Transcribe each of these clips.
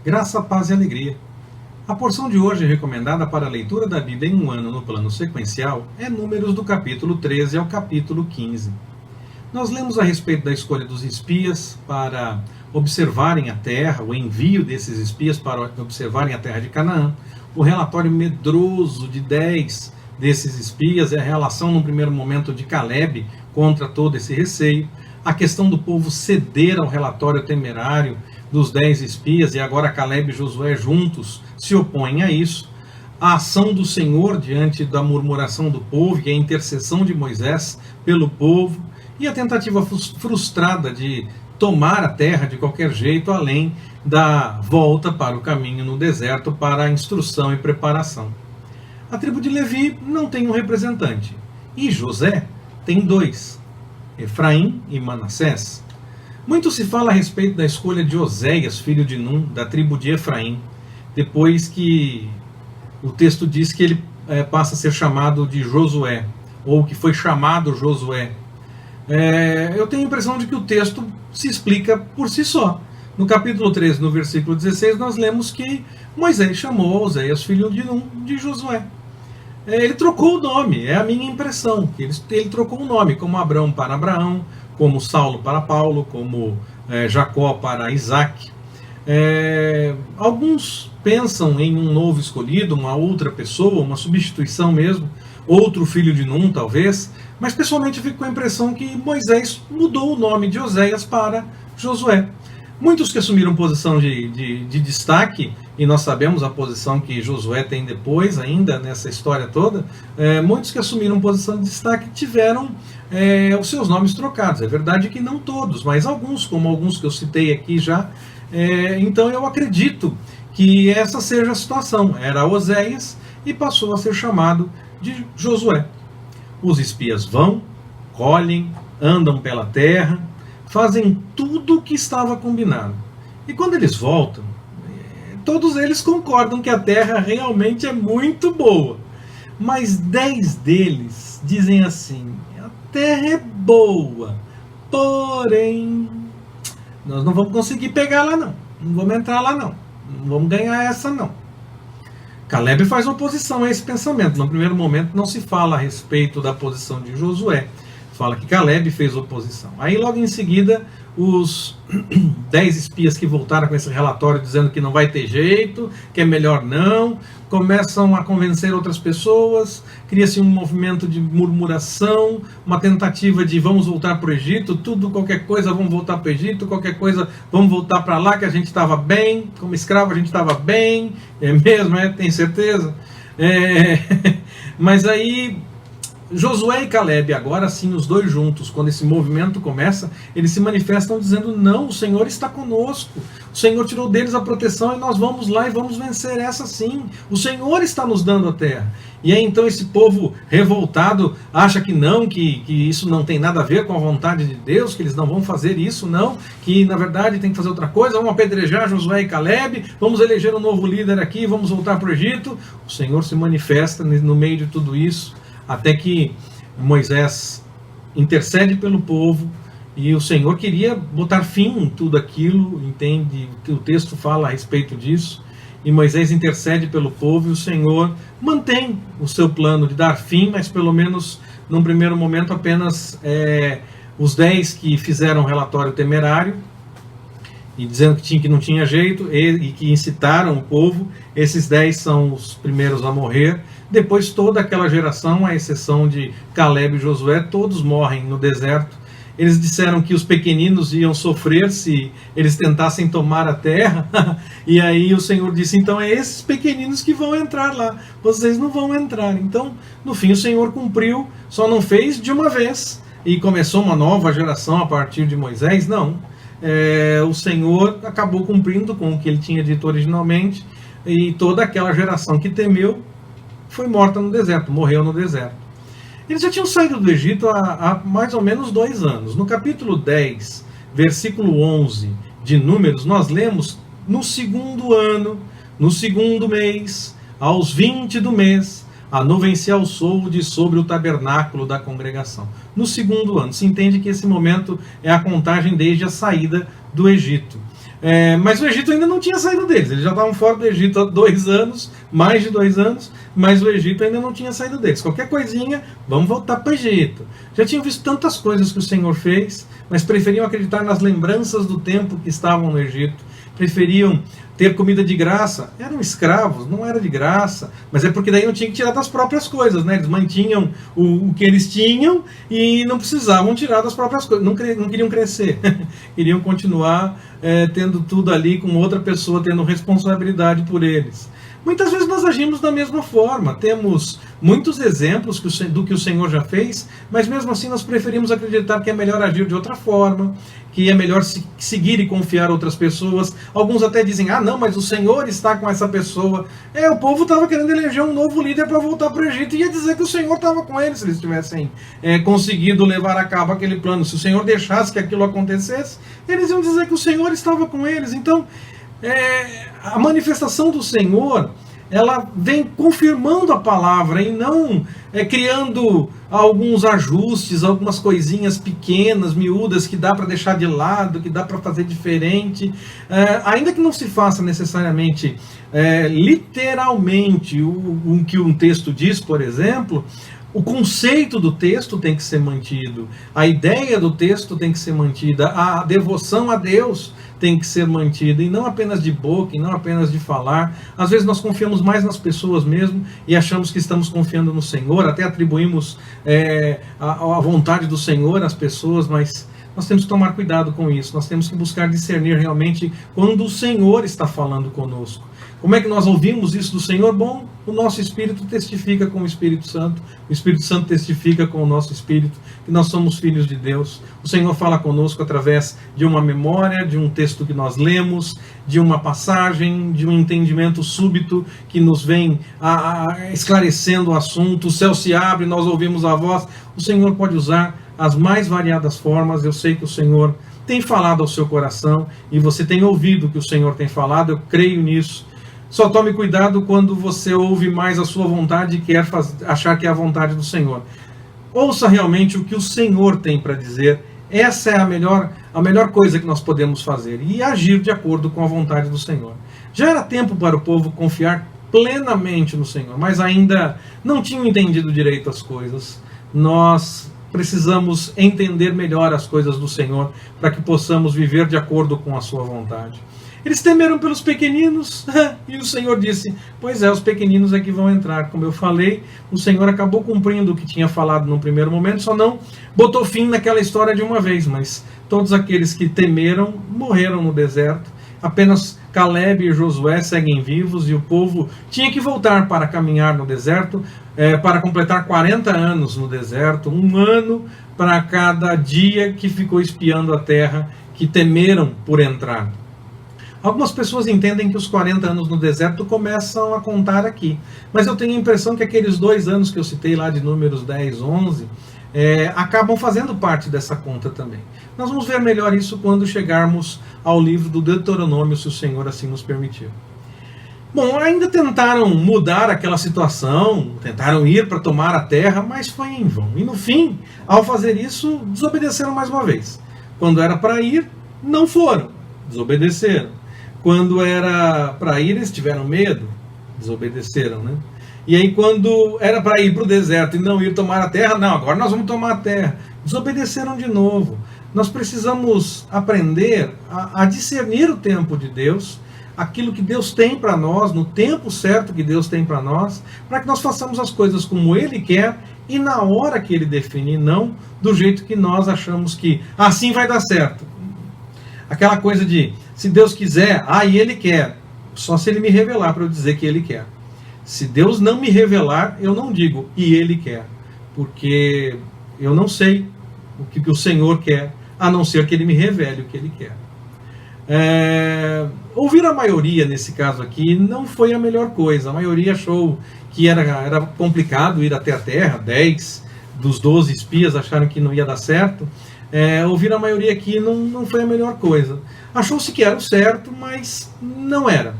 Graça, paz e alegria. A porção de hoje recomendada para a leitura da Bíblia em um ano no plano sequencial é Números do capítulo 13 ao capítulo 15. Nós lemos a respeito da escolha dos espias para observarem a terra, o envio desses espias para observarem a terra de Canaã, o relatório medroso de 10 desses espias, a relação no primeiro momento de Caleb contra todo esse receio, a questão do povo ceder ao relatório temerário dos 10 espias, e agora Caleb e Josué juntos se opõem a isso, a ação do Senhor diante da murmuração do povo e a intercessão de Moisés pelo povo, e a tentativa frustrada de tomar a terra de qualquer jeito, além da volta para o caminho no deserto para a instrução e preparação. A tribo de Levi não tem um representante, e José tem 2, Efraim e Manassés. Muito se fala a respeito da escolha de Oséias, filho de Num, da tribo de Efraim, depois que o texto diz que ele passa a ser chamado de Josué, ou que foi chamado Josué. Eu tenho a impressão de que o texto se explica por si só. No capítulo 13, no versículo 16, nós lemos que Moisés chamou Oséias, filho de Num, de Josué. Ele trocou o nome, é a minha impressão, que ele trocou o nome, como Abrão para Abraão, como Saulo para Paulo, como Jacó para Isaac. Alguns pensam em um novo escolhido, uma outra pessoa, uma substituição mesmo, outro filho de Num talvez, mas pessoalmente eu fico com a impressão que Moisés mudou o nome de Oséias para Josué. Muitos que assumiram posição de destaque, e nós sabemos a posição que Josué tem depois ainda nessa história toda, muitos que assumiram posição de destaque tiveram os seus nomes trocados. É verdade que não todos, mas alguns, como alguns que eu citei aqui já. Então eu acredito que essa seja a situação. Era Oséias e passou a ser chamado de Josué. Os espias vão, colhem, andam pela terra, fazem tudo o que estava combinado. E quando eles voltam, todos eles concordam que a terra realmente é muito boa. Mas 10 deles dizem assim: a terra é boa, porém nós não vamos conseguir pegar lá não. Não vamos entrar lá não. Não vamos ganhar essa não. Caleb faz oposição a esse pensamento. No primeiro momento não se fala a respeito da posição de Josué. Fala que Caleb fez oposição. Aí logo em seguida, os 10 espias que voltaram com esse relatório dizendo que não vai ter jeito, que é melhor não, começam a convencer outras pessoas, cria-se um movimento de murmuração, uma tentativa de vamos voltar para o Egito, tudo, qualquer coisa, vamos voltar para o Egito, qualquer coisa, vamos voltar para lá que a gente estava bem, como escravo a gente estava bem, é mesmo, tem certeza? Mas aí Josué e Caleb, agora sim, os dois juntos, quando esse movimento começa, eles se manifestam dizendo: não, o Senhor está conosco, o Senhor tirou deles a proteção e nós vamos lá e vamos vencer essa sim, o Senhor está nos dando a terra. E aí então esse povo revoltado acha que não, que isso não tem nada a ver com a vontade de Deus, que eles não vão fazer isso, não, que na verdade tem que fazer outra coisa, vamos apedrejar Josué e Caleb, vamos eleger um novo líder aqui, vamos voltar para o Egito. O Senhor se manifesta no meio de tudo isso, até que Moisés intercede pelo povo, e o Senhor queria botar fim em tudo aquilo, entende? O texto fala a respeito disso, e Moisés intercede pelo povo, e o Senhor mantém o seu plano de dar fim, mas pelo menos num primeiro momento apenas os 10 que fizeram um relatório temerário, e dizendo que não tinha jeito, e que incitaram o povo, esses 10 são os primeiros a morrer. Depois toda aquela geração, à exceção de Caleb e Josué, todos morrem no deserto. Eles disseram que os pequeninos iam sofrer se eles tentassem tomar a terra, e aí o Senhor disse: então é esses pequeninos que vão entrar lá, vocês não vão entrar. Então, no fim, o Senhor cumpriu, só não fez de uma vez, e começou uma nova geração a partir de Moisés, não. O Senhor acabou cumprindo com o que ele tinha dito originalmente, e toda aquela geração que temeu foi morta no deserto, morreu no deserto. Eles já tinham saído do Egito há mais ou menos 2 anos. No capítulo 10, versículo 11 de Números, nós lemos: no 2º ano, no 2º mês, aos 20 do mês, a nuvem se alçou de sobre o tabernáculo da congregação. No 2º ano, se entende que esse momento é a contagem desde a saída do Egito. Mas o Egito ainda não tinha saído deles. Eles já estavam fora do Egito há 2 anos, mais de 2 anos, mas o Egito ainda não tinha saído deles. Qualquer coisinha, vamos voltar para o Egito. Já tinham visto tantas coisas que o Senhor fez, mas preferiam acreditar nas lembranças do tempo que estavam no Egito. Preferiam ter comida de graça. Eram escravos, não era de graça, mas é porque daí não tinha que tirar das próprias coisas, né? Eles mantinham o que eles tinham e não precisavam tirar das próprias coisas, não queriam crescer, queriam continuar tendo tudo ali com outra pessoa tendo responsabilidade por eles. Muitas vezes nós agimos da mesma forma, temos muitos exemplos do que o Senhor já fez, mas mesmo assim nós preferimos acreditar que é melhor agir de outra forma, que é melhor seguir e confiar em outras pessoas. Alguns até dizem, não, mas o Senhor está com essa pessoa. O povo estava querendo eleger um novo líder para voltar para o Egito, e ia dizer que o Senhor estava com eles, se eles tivessem conseguido levar a cabo aquele plano. Se o Senhor deixasse que aquilo acontecesse, eles iam dizer que o Senhor estava com eles. Então, a manifestação do Senhor, ela vem confirmando a palavra e não criando alguns ajustes, algumas coisinhas pequenas, miúdas, que dá para deixar de lado, que dá para fazer diferente. Ainda que não se faça necessariamente literalmente o que um texto diz, por exemplo, o conceito do texto tem que ser mantido, a ideia do texto tem que ser mantida, a devoção a Deus tem que ser mantida, e não apenas de boca, e não apenas de falar. Às vezes nós confiamos mais nas pessoas mesmo, e achamos que estamos confiando no Senhor, até atribuímos a vontade do Senhor às pessoas, mas nós temos que tomar cuidado com isso, nós temos que buscar discernir realmente quando o Senhor está falando conosco. Como é que nós ouvimos isso do Senhor? Bom, o nosso Espírito testifica com o Espírito Santo, o Espírito Santo testifica com o nosso Espírito, que nós somos filhos de Deus. O Senhor fala conosco através de uma memória, de um texto que nós lemos, de uma passagem, de um entendimento súbito que nos vem esclarecendo o assunto. O céu se abre, nós ouvimos a voz. O Senhor pode usar as mais variadas formas. Eu sei que o Senhor tem falado ao seu coração e você tem ouvido o que o Senhor tem falado, eu creio nisso. Só tome cuidado quando você ouve mais a sua vontade e quer achar que é a vontade do Senhor. Ouça realmente o que o Senhor tem para dizer. Essa é a melhor coisa que nós podemos fazer, e agir de acordo com a vontade do Senhor. Já era tempo para o povo confiar plenamente no Senhor, mas ainda não tinham entendido direito as coisas. Nós precisamos entender melhor as coisas do Senhor para que possamos viver de acordo com a sua vontade. Eles temeram pelos pequeninos, e o Senhor disse, pois os pequeninos é que vão entrar. Como eu falei, o Senhor acabou cumprindo o que tinha falado no primeiro momento, só não botou fim naquela história de uma vez, mas todos aqueles que temeram morreram no deserto. Apenas Caleb e Josué seguem vivos, e o povo tinha que voltar para caminhar no deserto, para completar 40 anos no deserto, 1 ano para cada dia que ficou espiando a terra, que temeram por entrar. Algumas pessoas entendem que os 40 anos no deserto começam a contar aqui. Mas eu tenho a impressão que aqueles 2 anos que eu citei lá de Números 10, 11, acabam fazendo parte dessa conta também. Nós vamos ver melhor isso quando chegarmos ao livro do Deuteronômio, se o Senhor assim nos permitir. Bom, ainda tentaram mudar aquela situação, tentaram ir para tomar a terra, mas foi em vão. E no fim, ao fazer isso, desobedeceram mais uma vez. Quando era para ir, não foram, desobedeceram. Quando era para ir, eles tiveram medo, desobedeceram, né? E aí quando era para ir para o deserto e não ir tomar a terra, não, agora nós vamos tomar a terra, desobedeceram de novo. Nós precisamos aprender a discernir o tempo de Deus, aquilo que Deus tem para nós, no tempo certo que Deus tem para nós, para que nós façamos as coisas como Ele quer e na hora que Ele definir, não do jeito que nós achamos que assim vai dar certo. Aquela coisa de, se Deus quiser, e Ele quer, só se Ele me revelar para eu dizer que Ele quer. Se Deus não me revelar, eu não digo, e Ele quer, porque eu não sei o que o Senhor quer, a não ser que Ele me revele o que Ele quer. Ouvir a maioria, nesse caso aqui, não foi a melhor coisa. A maioria achou que era complicado ir até a terra. 10 dos 12 espias acharam que não ia dar certo. Ouvir a maioria aqui não foi a melhor coisa. Achou-se que era o certo, mas não era.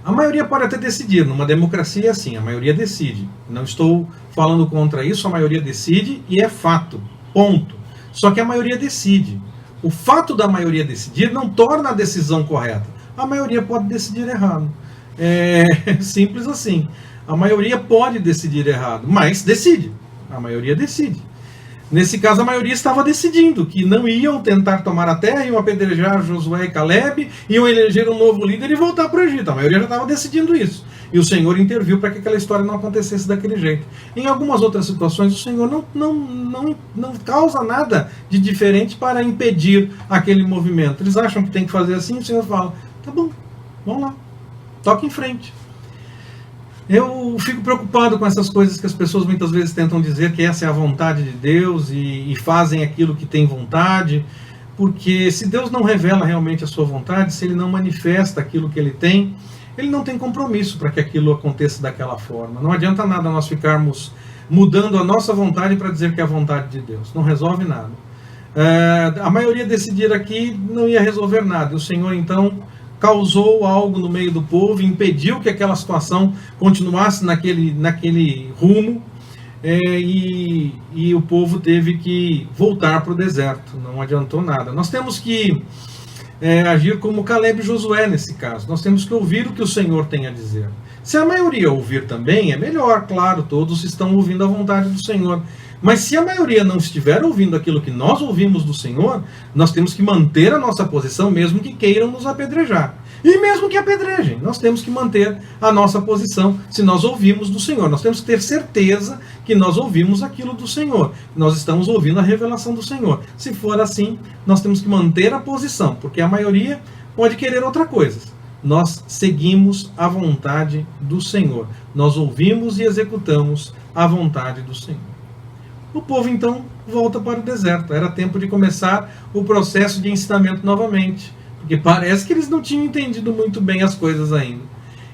A maioria pode até decidir. Numa democracia é assim, a maioria decide. Não estou falando contra isso, a maioria decide e é fato. Ponto. Só que a maioria decide. O fato da maioria decidir não torna a decisão correta. A maioria pode decidir errado. É simples assim. A maioria pode decidir errado, mas decide. A maioria decide. Nesse caso, a maioria estava decidindo que não iam tentar tomar a terra, iam apedrejar Josué e Caleb, iam eleger um novo líder e voltar para o Egito. A maioria já estava decidindo isso. E o Senhor interviu para que aquela história não acontecesse daquele jeito. Em algumas outras situações, o Senhor não causa nada de diferente para impedir aquele movimento. Eles acham que tem que fazer assim, o Senhor fala, tá bom, vamos lá, toque em frente. Eu fico preocupado com essas coisas que as pessoas muitas vezes tentam dizer que essa é a vontade de Deus e fazem aquilo que tem vontade, porque se Deus não revela realmente a sua vontade, se Ele não manifesta aquilo que Ele tem, Ele não tem compromisso para que aquilo aconteça daquela forma. Não adianta nada nós ficarmos mudando a nossa vontade para dizer que é a vontade de Deus. Não resolve nada. A maioria decidir aqui não ia resolver nada. O Senhor, então, causou algo no meio do povo, impediu que aquela situação continuasse naquele rumo, e o povo teve que voltar para o deserto. Não adiantou nada. Nós temos que agir como Caleb e Josué nesse caso. Nós temos que ouvir o que o Senhor tem a dizer. Se a maioria ouvir também, é melhor, claro, todos estão ouvindo a vontade do Senhor. Mas se a maioria não estiver ouvindo aquilo que nós ouvimos do Senhor, nós temos que manter a nossa posição, mesmo que queiram nos apedrejar. E mesmo que apedrejem, nós temos que manter a nossa posição se nós ouvimos do Senhor. Nós temos que ter certeza que nós ouvimos aquilo do Senhor. Nós estamos ouvindo a revelação do Senhor. Se for assim, nós temos que manter a posição, porque a maioria pode querer outra coisa. Nós seguimos a vontade do Senhor. Nós ouvimos e executamos a vontade do Senhor. O povo então volta para o deserto. Era tempo de começar o processo de ensinamento novamente, porque parece que eles não tinham entendido muito bem as coisas ainda.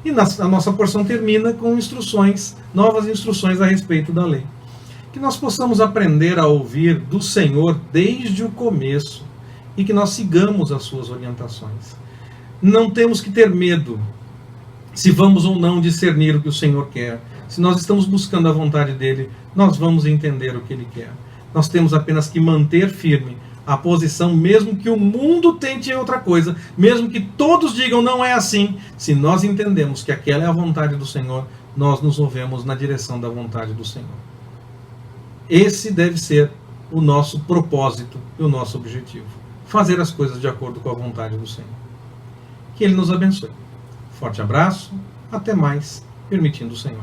E a nossa porção termina com instruções, novas instruções a respeito da lei. Que nós possamos aprender a ouvir do Senhor desde o começo e que nós sigamos as suas orientações. Não temos que ter medo se vamos ou não discernir o que o Senhor quer. Se nós estamos buscando a vontade dele, nós vamos entender o que ele quer. Nós temos apenas que manter firme a posição, mesmo que o mundo tente outra coisa, mesmo que todos digam não é assim. Se nós entendemos que aquela é a vontade do Senhor, nós nos movemos na direção da vontade do Senhor. Esse deve ser o nosso propósito e o nosso objetivo. Fazer as coisas de acordo com a vontade do Senhor. Que Ele nos abençoe. Forte abraço, até mais, permitindo o Senhor.